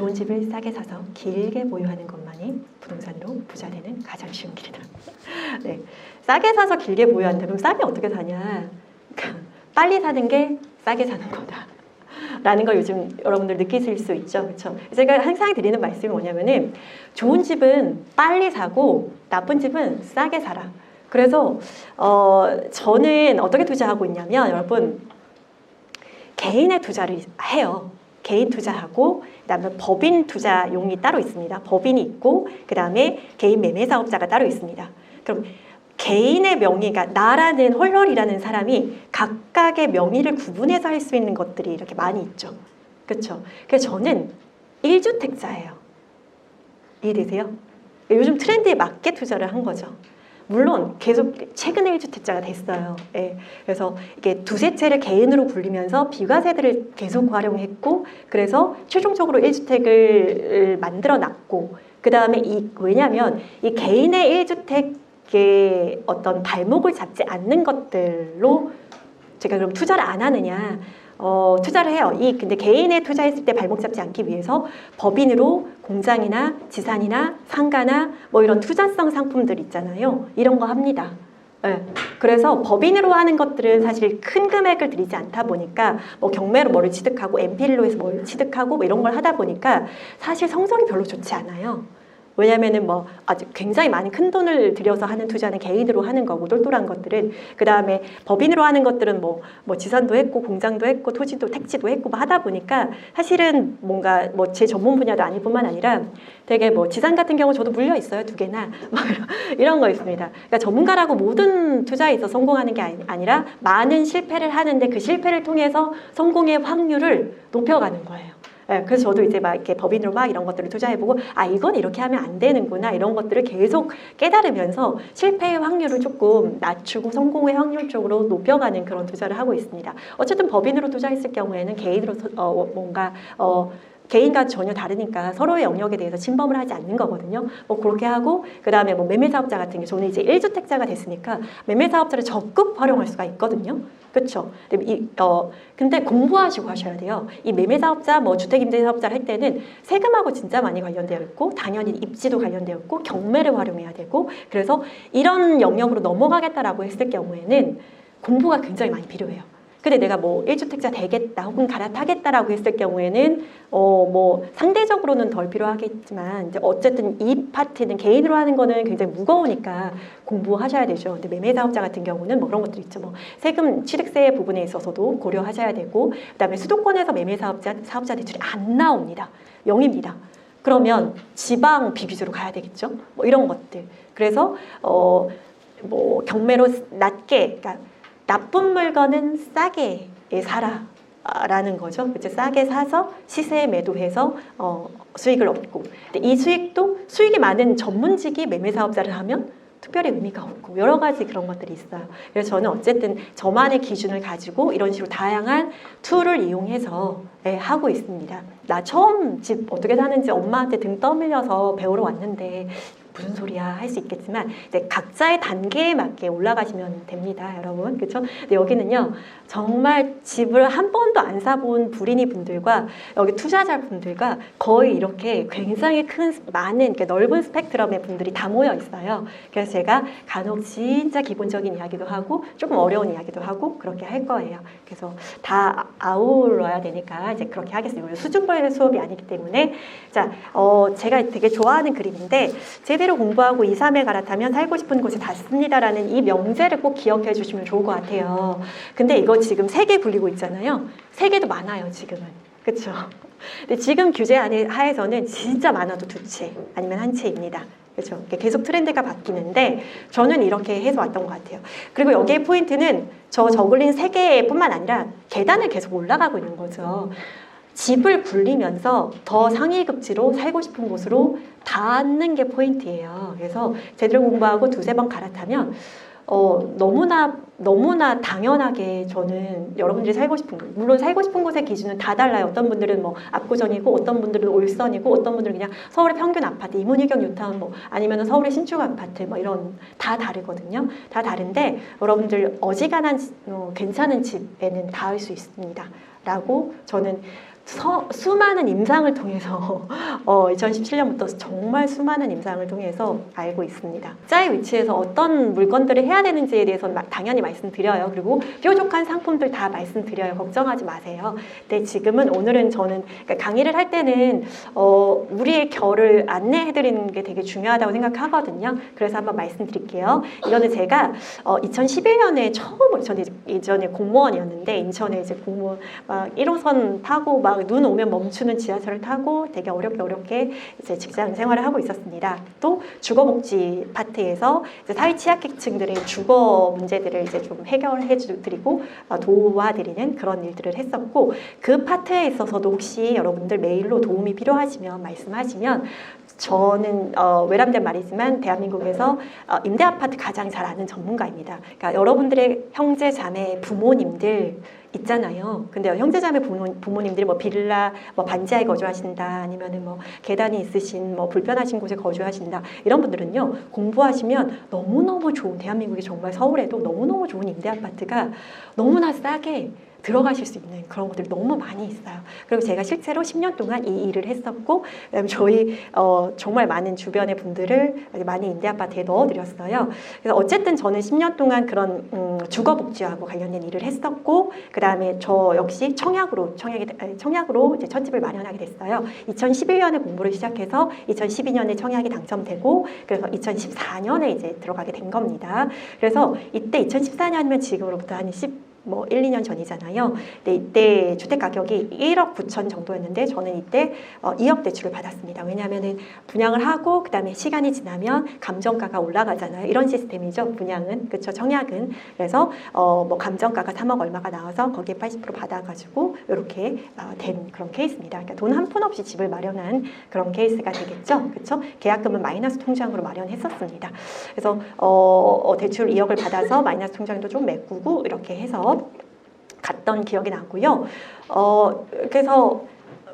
좋은 집을 싸게 사서 길게 보유하는 것만이 부동산으로 부자 되는 가장 쉬운 길이다. 네, 싸게 사서 길게 보유한다. 그럼 싸게 어떻게 사냐? 그러니까 빨리 사는 게 싸게 사는 거다. 라는 걸 요즘 여러분들 느끼실 수 있죠. 그렇죠? 제가 항상 드리는 말씀이 뭐냐면은 좋은 집은 빨리 사고 나쁜 집은 싸게 사라. 그래서 저는 어떻게 투자하고 있냐면 여러분 개인의 투자를 해요. 개인 투자하고 그다음에 법인 투자용이 따로 있습니다. 법인이 있고 그다음에 개인 매매 사업자가 따로 있습니다. 그럼 개인의 명의, 그러니까 나라는 헐헐이라는 사람이 각각의 명의를 구분해서 할 수 있는 것들이 이렇게 많이 있죠. 그렇죠? 그래서 저는 1주택자예요. 이해되세요? 요즘 트렌드에 맞게 투자를 한 거죠. 물론 계속 최근에 1주택자가 됐어요. 예. 그래서 이게 두세 채를 개인으로 굴리면서 비과세들을 계속 활용했고 그래서 최종적으로 1주택을 만들어 놨고 그 다음에 왜냐하면 이 개인의 1주택의 어떤 발목을 잡지 않는 것들로 제가 그럼 투자를 안 하느냐 투자를 해요. 근데 개인에 투자했을 때 발목 잡지 않기 위해서 법인으로 공장이나 지산이나 상가나 뭐 이런 투자성 상품들 있잖아요. 이런 거 합니다. 네. 그래서 법인으로 하는 것들은 사실 큰 금액을 들이지 않다 보니까 뭐 경매로 뭐를 취득하고 MPL로 해서 뭘 취득하고 뭐 이런 걸 하다 보니까 사실 성적이 별로 좋지 않아요. 왜냐면은 뭐 아주 굉장히 많이 큰 돈을 들여서 하는 투자는 개인으로 하는 거고 똘똘한 것들은 그 다음에 법인으로 하는 것들은 뭐 지산도 했고 공장도 했고 토지도 택지도 했고 뭐 하다 보니까 사실은 뭔가 뭐 제 전문 분야도 아닐 뿐만 아니라 되게 뭐 지산 같은 경우 저도 물려 있어요 2개나 뭐 이런 거 있습니다. 그러니까 전문가라고 모든 투자에 있어 성공하는 게 아니라 많은 실패를 하는데 그 실패를 통해서 성공의 확률을 높여가는 거예요. 네, 그래서 저도 이제 막 이렇게 법인으로 막 이런 것들을 투자해보고 이건 이렇게 하면 안 되는구나 이런 것들을 계속 깨달으면서 실패의 확률을 조금 낮추고 성공의 확률 쪽으로 높여가는 그런 투자를 하고 있습니다. 어쨌든 법인으로 투자했을 경우에는 개인으로 개인과 전혀 다르니까 서로의 영역에 대해서 침범을 하지 않는 거거든요. 뭐 그렇게 하고 그 다음에 뭐 매매사업자 같은 게 저는 이제 1주택자가 됐으니까 매매사업자를 적극 활용할 수가 있거든요. 그렇죠. 근데 공부하시고 하셔야 돼요. 이 매매사업자, 뭐 주택임대사업자를 할 때는 세금하고 진짜 많이 관련되어 있고 당연히 입지도 관련되어 있고 경매를 활용해야 되고 그래서 이런 영역으로 넘어가겠다라고 했을 경우에는 공부가 굉장히 많이 필요해요. 근데 내가 뭐 1주택자 되겠다 혹은 갈아타겠다라고 했을 경우에는 뭐 상대적으로는 덜 필요하겠지만 이제 어쨌든 이 파트는 개인으로 하는 거는 굉장히 무거우니까 공부하셔야 되죠. 근데 매매사업자 같은 경우는 뭐 그런 것들 있죠. 뭐 세금 취득세 부분에 있어서도 고려하셔야 되고 그다음에 수도권에서 사업자 대출이 안 나옵니다. 0입니다. 그러면 지방 비규제로 가야 되겠죠. 뭐 이런 것들. 그래서 뭐 경매로 낮게 그러니까 나쁜 물건은 싸게 사라 라는 거죠. 그렇죠? 싸게 사서 시세에 매도해서 수익을 얻고 근데 이 수익이 많은 전문직이 매매사업자를 하면 특별히 의미가 없고 여러 가지 그런 것들이 있어요. 그래서 저는 어쨌든 저만의 기준을 가지고 이런 식으로 다양한 툴을 이용해서 하고 있습니다. 나 처음 집 어떻게 사는지 엄마한테 등 떠밀려서 배우러 왔는데 무슨 소리야 할 수 있겠지만 이제 각자의 단계에 맞게 올라가시면 됩니다, 여러분. 그렇죠? 근데 여기는요 정말 집을 한 번도 안 사본 불인이 분들과 여기 투자자 분들과 거의 이렇게 굉장히 많은 넓은 스펙트럼의 분들이 다 모여 있어요. 그래서 제가 간혹 진짜 기본적인 이야기도 하고 조금 어려운 이야기도 하고 그렇게 할 거예요. 그래서 다 아울러야 되니까 이제 그렇게 하겠습니다. 수준별 수업이 아니기 때문에 자, 제가 되게 좋아하는 그림인데 제대로 공부하고 2, 3회 갈아타면 살고 싶은 곳에 닿습니다라는 이 명제를 꼭 기억해 주시면 좋을 것 같아요. 근데 이거 지금 3개 굴리고 있잖아요. 3개도 많아요, 지금은. 그렇죠? 근데 지금 규제 하에서는 진짜 많아도 2채 아니면 1채입니다. 그렇죠? 계속 트렌드가 바뀌는데 저는 이렇게 해서 왔던 것 같아요. 그리고 여기에 포인트는 저 저글린 3개뿐만 아니라 계단을 계속 올라가고 있는 거죠. 집을 굴리면서 더 상위급지로 살고 싶은 곳으로 닿는 게 포인트예요. 그래서 제대로 공부하고 2, 3번 갈아타면 너무나 당연하게 저는 여러분들이 살고 싶은 곳, 물론 살고 싶은 곳의 기준은 다 달라요. 어떤 분들은 뭐 압구정이고 어떤 분들은 올선이고 어떤 분들은 그냥 서울의 평균 아파트, 이문희경 뉴타운 뭐 아니면 서울의 신축 아파트 뭐 이런 다 다르거든요. 다 다른데 여러분들 어지간한 괜찮은 집에는 닿을 수 있습니다. 라고 저는 수많은 임상을 통해서 2017년부터 정말 수많은 임상을 통해서 알고 있습니다. 자의 위치에서 어떤 물건들을 해야 되는지에 대해서 당연히 말씀드려요. 그리고 뾰족한 상품들 다 말씀드려요. 걱정하지 마세요. 근데 지금은 오늘은 저는 그러니까 강의를 할 때는 우리의 결을 안내해드리는 게 되게 중요하다고 생각하거든요. 그래서 한번 말씀드릴게요. 이거는 제가 2011년에 처음으로, 저는 예전에 공무원이었는데 인천에 이제 공무원 막 1호선 타고 막 눈 오면 멈추는 지하철을 타고 되게 어렵게 이제 직장 생활을 하고 있었습니다. 또 주거복지 파트에서 이제 사회 취약계층들의 주거 문제들을 이제 좀 해결해 드리고 도와드리는 그런 일들을 했었고, 그 파트에 있어서도 혹시 여러분들 메일로 도움이 필요하시면 말씀하시면 저는 외람된 말이지만 대한민국에서 임대 아파트 가장 잘 아는 전문가입니다. 그러니까 여러분들의 형제 자매 부모님들 있잖아요. 근데 형제자매 부모님들이 뭐 빌라, 뭐 반지하에 거주하신다, 아니면은 뭐 계단이 있으신, 뭐 불편하신 곳에 거주하신다, 이런 분들은요, 공부하시면 너무너무 좋은, 대한민국이 정말 서울에도 너무너무 좋은 임대 아파트가 너무나 싸게 들어가실 수 있는 그런 것들이 너무 많이 있어요. 그리고 제가 실제로 10년 동안 이 일을 했었고, 그다음에 저희 정말 많은 주변의 분들을 많이 임대 아파트에 넣어드렸어요. 그래서 어쨌든 저는 10년 동안 그런 주거복지하고 관련된 일을 했었고, 그다음에 저 역시 청약으로 이제 첫 집을 마련하게 됐어요. 2011년에 공부를 시작해서 2012년에 청약이 당첨되고, 그래서 2014년에 이제 들어가게 된 겁니다. 그래서 이때 2014년이면 지금으로부터 한 1, 2년 전이잖아요. 근데 이때 주택 가격이 1억 9천 정도였는데 저는 이때 2억 대출을 받았습니다. 왜냐하면은 분양을 하고 그다음에 시간이 지나면 감정가가 올라가잖아요. 이런 시스템이죠. 분양은, 그렇죠. 청약은. 그래서 뭐 감정가가 3억 얼마가 나와서 거기에 80% 받아가지고 이렇게 된 그런 케이스입니다. 그러니까 돈 한 푼 없이 집을 마련한 그런 케이스가 되겠죠. 그렇죠. 계약금은 마이너스 통장으로 마련했었습니다. 그래서 대출 2억을 받아서 마이너스 통장도 좀 메꾸고 이렇게 해서 갔던 기억이 나고요. 그래서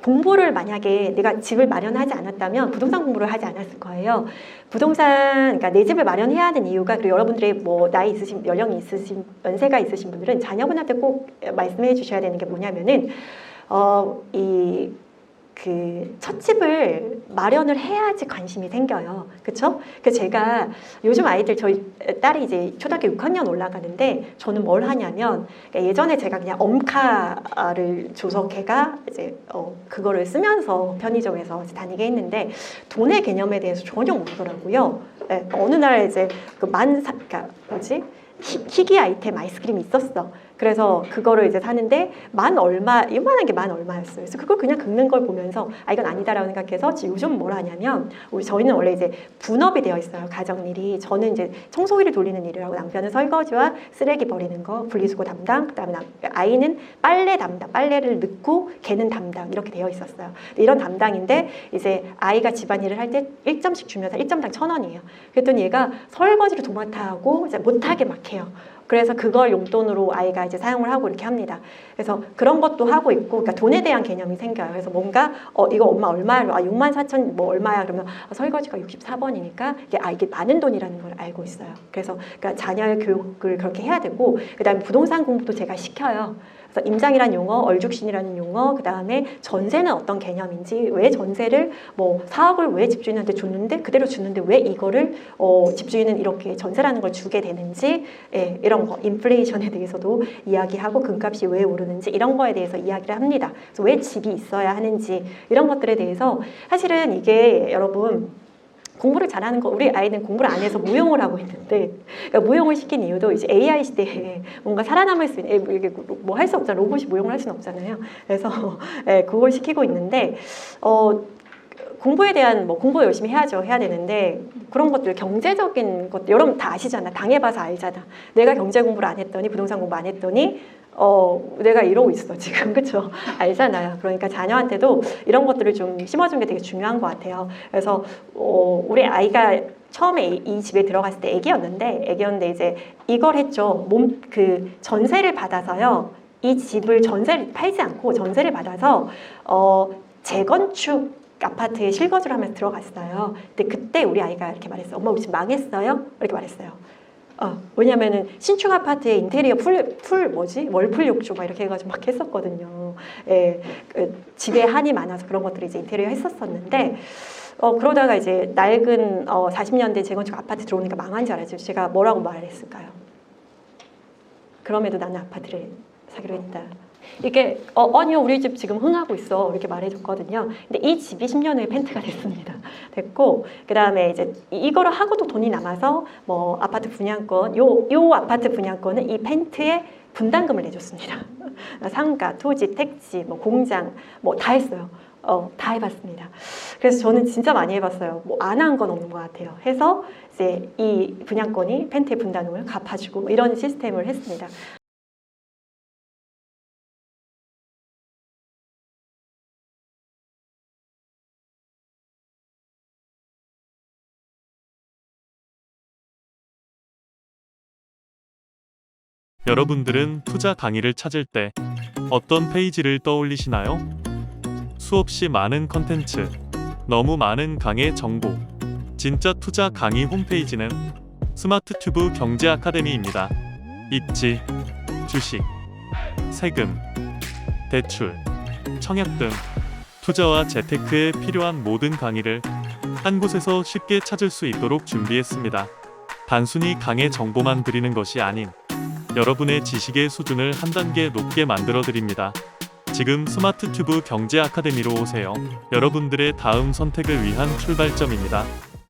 공부를 만약에 내가 집을 마련하지 않았다면 부동산 공부를 하지 않았을 거예요. 그러니까 내 집을 마련해야 하는 이유가, 그리고 여러분들의 뭐 나이 있으신, 연령이 있으신, 연세가 있으신 분들은 자녀분한테 꼭 말씀해 주셔야 되는 게 뭐냐면은 첫 집을 마련을 해야지 관심이 생겨요. 그쵸? 그래서 제가 요즘 아이들, 저희 딸이 이제 초등학교 6학년 올라가는데 저는 뭘 하냐면, 예전에 제가 그냥 엄카를 줘서 걔가 이제 그거를 쓰면서 편의점에서 다니게 했는데 돈의 개념에 대해서 전혀 모르더라고요. 네, 어느 날 이제 그러니까 희귀 아이템 아이스크림이 있었어. 그래서 그거를 이제 사는데 요만한 게 10,000얼마였어요. 그래서 그걸 그냥 긁는 걸 보면서 이건 아니다라고 생각해서 요즘 뭘 하냐면, 저희는 원래 이제 분업이 되어 있어요. 가정일이. 저는 이제 청소기를 돌리는 일을 하고, 남편은 설거지와 쓰레기 버리는 거, 분리수거 담당, 그다음에 아이는 빨래 담당, 빨래를 넣고 걔는 담당, 이렇게 되어 있었어요. 이런 담당인데 이제 아이가 집안일을 할 때 1점씩 주면서 1점당 1,000원이에요. 그랬더니 얘가 설거지를 도맡아 하고 이제 못하게 막 해요. 그래서 그걸 용돈으로 아이가 이제 사용을 하고 이렇게 합니다. 그래서 그런 것도 하고 있고, 그러니까 돈에 대한 개념이 생겨요. 그래서 뭔가 이거 엄마 얼마야? 64,000 뭐 얼마야? 그러면 설거지가 64번이니까 이게 많은 돈이라는 걸 알고 있어요. 그래서 그러니까 자녀의 교육을 그렇게 해야 되고, 그다음에 부동산 공부도 제가 시켜요. 그래서 임장이라는 용어, 얼죽신이라는 용어, 그 다음에 전세는 어떤 개념인지, 왜 전세를 뭐 4억을 왜 집주인한테 줬는데 그대로 주는데 왜 이거를 집주인은 이렇게 전세라는 걸 주게 되는지, 이런 거, 인플레이션에 대해서도 이야기하고 금값이 왜 오르는지 이런 거에 대해서 이야기를 합니다. 그래서 왜 집이 있어야 하는지 이런 것들에 대해서, 사실은 이게 여러분 공부를 잘하는 거, 우리 아이는 공부를 안 해서 무용을 하고 있는데, 그러니까 무용을 시킨 이유도 이제 AI 시대에 뭔가 살아남을 수 있는, 이게 뭐 할 수 없잖아. 로봇이 무용을 할 수는 없잖아요. 그래서 그걸 시키고 있는데, 공부에 대한 공부 열심히 해야죠. 해야 되는데, 그런 것들, 경제적인 것, 여러분 다 아시잖아. 당해봐서 알잖아. 내가 경제 공부를 안 했더니, 부동산 공부 안 했더니 내가 이러고 있어 지금. 그쵸? 알잖아요. 그러니까 자녀한테도 이런 것들을 좀 심어주는 게 되게 중요한 것 같아요. 그래서 우리 아이가 처음에 이 집에 들어갔을 때 애기였는데 이제 이걸 했죠. 전세를 받아서요, 이 집을 전세를 팔지 않고 전세를 받아서 재건축 아파트에 실거주를 하면서 들어갔어요. 근데 그때 우리 아이가 이렇게 말했어요. 엄마, 우리 집 망했어요? 이렇게 말했어요. 왜냐면은 신축 아파트의 인테리어 월풀 욕조 막 이렇게 해가지고 막 했었거든요. 예, 집에 한이 많아서 그런 것들을 이제 인테리어 했었었는데, 그러다가 이제 낡은 40년대 재건축 아파트 들어오니까 망한 줄 알았죠. 제가 뭐라고 말했을까요? 그럼에도 나는 아파트를 사기로 했다. 이게 아니요, 우리 집 지금 흥하고 있어, 이렇게 말해줬거든요. 근데 이 집이 10년 후에 펜트가 됐고, 그 다음에 이제 이거를 하고도 돈이 남아서 뭐 아파트 분양권, 요 아파트 분양권은 이 펜트에 분담금을 내줬습니다. 상가, 토지, 택지, 뭐 공장, 뭐 다 했어요. 다 해봤습니다. 그래서 저는 진짜 많이 해봤어요. 뭐 안 한 건 없는 것 같아요. 해서 이제 이 분양권이 펜트의 분담금을 갚아주고 뭐 이런 시스템을 했습니다. 여러분들은 투자 강의를 찾을 때 어떤 페이지를 떠올리시나요? 수없이 많은 컨텐츠, 너무 많은 강의 정보. 진짜 투자 강의 홈페이지는 스마트튜브 경제 아카데미입니다. 입지, 주식, 세금, 대출, 청약 등 투자와 재테크에 필요한 모든 강의를 한 곳에서 쉽게 찾을 수 있도록 준비했습니다. 단순히 강의 정보만 드리는 것이 아닌 여러분의 지식의 수준을 한 단계 높게 만들어 드립니다. 지금 스마트튜브 경제 아카데미로 오세요. 여러분들의 다음 선택을 위한 출발점입니다.